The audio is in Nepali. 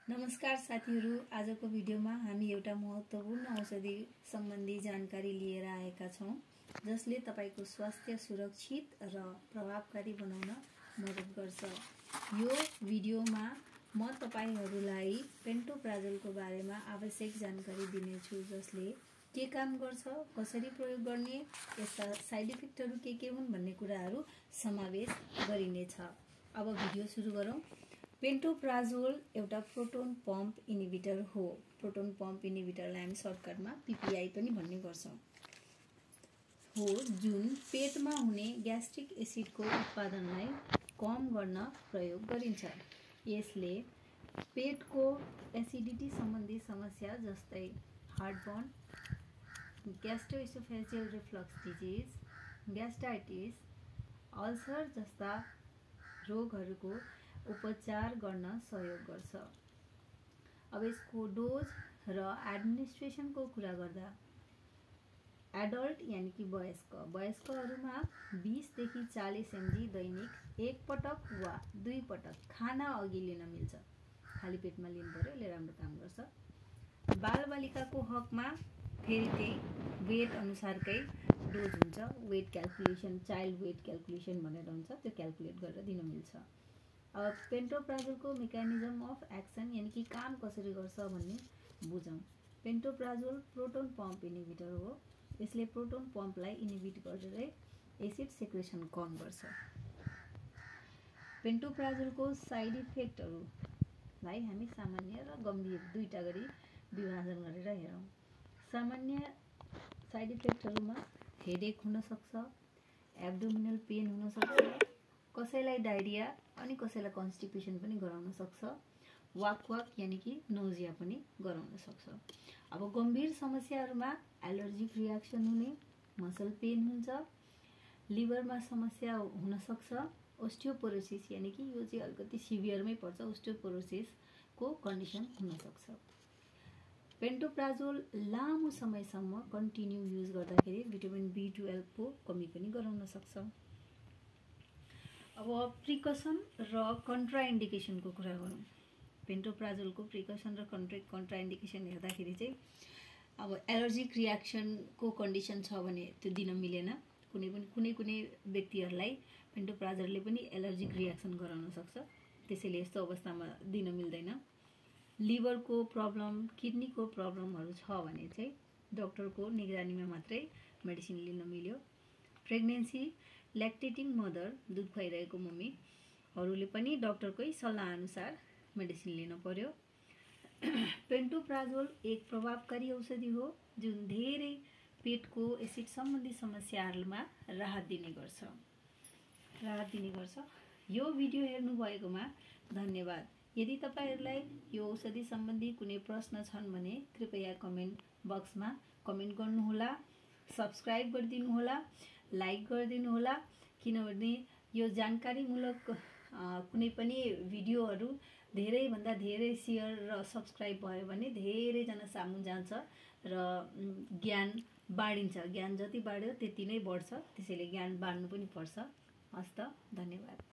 नमस्कार साथीहरू, आजको भिडियोमा हामी एउटा महत्त्वपूर्ण औषधि सम्बन्धी जानकारी लिएर आएका छौं जसले तपाईको स्वास्थ्य सुरक्षित र प्रभावकारी बनाउन मद्दत गर्छ। यो भिडियोमा म तपाईहरुलाई पेन्टोप्राजोलको बारेमा आवश्यक जानकारी दिनेछु जसले के काम गर्छ, कसरी प्रयोग गर्ने, यसका साइड इफेक्टहरु के हुन् भन्ने कुराहरु समावेश गरिनेछ। अब भिडियो सुरु गरौं। पेन्टोप्राजोल एउटा प्रोटोन पम्प इन्हिबिटर हो। प्रोटोन पम्प इन्हिबिटरलाई हामी सर्टकटमा पीपीआई पनि भन्ने गर्छौं हो, जुन पेटमा हुने ग्यास्ट्रिक एसिडको उत्पादनलाई कम गर्न प्रयोग गरिन्छ। यसले पेटको एसिडिटी सम्बन्धी समस्या जस्तै heartburn, gastroesophageal reflux disease, gastritis, ulcer जस्ता रोगहरूको उपचार गर्न सहयोग गर्छ। अब यसको डोज र एडमिनिस्ट्रेसनको कुरा गर्दा एडल्ट यानी कि वयस्कहरूमा 20 देखि 40 mg दैनिक एक पटक वा 2 पटक खाना अघि लिन मिल्छ। खाली पेटमा लिनु पर्यो, यसले राम्रो काम गर्छ। बालबालिकाको हकमा फेरि त्यही वेट अनुसारकै डोज हुन्छ। Weight calculation, child weight calculation भनेर हुन्छ, त्यो क्याल्कुलेट गरेर दिन मिल्छ। अब पेन्टोप्राजोलको मेकानिजम अफ एक्सन यानी कि काम कसरी गर्छ भन्ने बुझौं। पेन्टोप्राजोल प्रोटोन पम्प इन्हिबिटर हो। यसले प्रोटोन पम्पलाई इन्हिबिट गरेर एसिड सेक्रेसन कम गर्छ। पेन्टोप्राजोलको साइड इफेक्टहरुलाई हामी सामान्य र गम्भीर दुईटा गरी विभाजन गरेर हेरौं। सामान्य साइड इफेक्टहरुमा हेडेक हुन सक्छ, एब्डोमिनल पेन हुन सक्छ, कसैलाई डायरिया अनि कसैलाई कन्स्टिपेसन पनि गराउन सक्छ, वाक यानी कि नोजिया पनि गराउन सक्छ। अब गम्भीर समस्याहरुमा एलर्जिक रियाक्सन हुने, मसल पेन हुन्छ, लिभरमा समस्या हुन सक्छ, ओस्टियोपोरोसिस यानी कि यो चाहिँ अलिकति सिभियरमै पर्छ, ओस्टियोपोरोसिसको कन्डिसन हुन सक्छ। पेन्टोप्राजोल लामो समयसम्म कन्टिन्यू युज गर्दाखेरि भिटामिन B12 को कमी पनि गराउन सक्छ। अब प्रिकसन र कन्ट्राइन्डिकेसनको कुरा गरौँ। पेन्टोप्राजोलको प्रिकसन र कन्ट्राइन्डिकेसन हेर्दाखेरि चाहिँ अब एलर्जिक रियाक्सनको कन्डिसन छ भने त्यो दिन मिलेन। कुनै व्यक्तिहरूलाई पेन्टोप्राजोलले पनि एलर्जिक रियाक्सन गराउन सक्छ, त्यसैले यस्तो अवस्थामा दिन मिल्दैन। लिभरको प्रब्लम, किडनीको प्रब्लमहरु छ भने चाहिँ डाक्टरको निगरानीमा मात्रै मेडिसिन लिन मिल्यो। प्रेग्नेन्सी, ल्याक्टेटिङ मदर, दुध खुवाइरहेको मम्मीहरूले पनि डाक्टरकै सल्लाह अनुसार मेडिसिन लिन पर्यो। पेन्टोप्राजोल एक प्रभावकारी औषधि हो जुन धेरै पेटको एसिड सम्बन्धी समस्याहरूमा राहत दिने गर्छ। यो भिडियो हेर्नु भएकोमा धन्यवाद। यदि तपाईहरुलाई यो औषधि सम्बन्धी कुनै प्रश्न छन् भने कृपया कमेन्ट बक्समा कमेन्ट गर्नुहोला, सब्स्क्राइब गरिदिनु होला, लाइक गरिदिनु होला, किनभने यो जानकारीमूलक कुनै पनि भिडियोहरु धेरैभन्दा धेरै शेयर र सब्स्क्राइब भयो भने धेरैजना सामु जान्छ र ज्ञान बाडिन्छ। ज्ञान जति बाड्यो त्यति नै बढ्छ, त्यसैले ज्ञान बाड्नु पनि पर्छ। हस्त, धन्यवाद।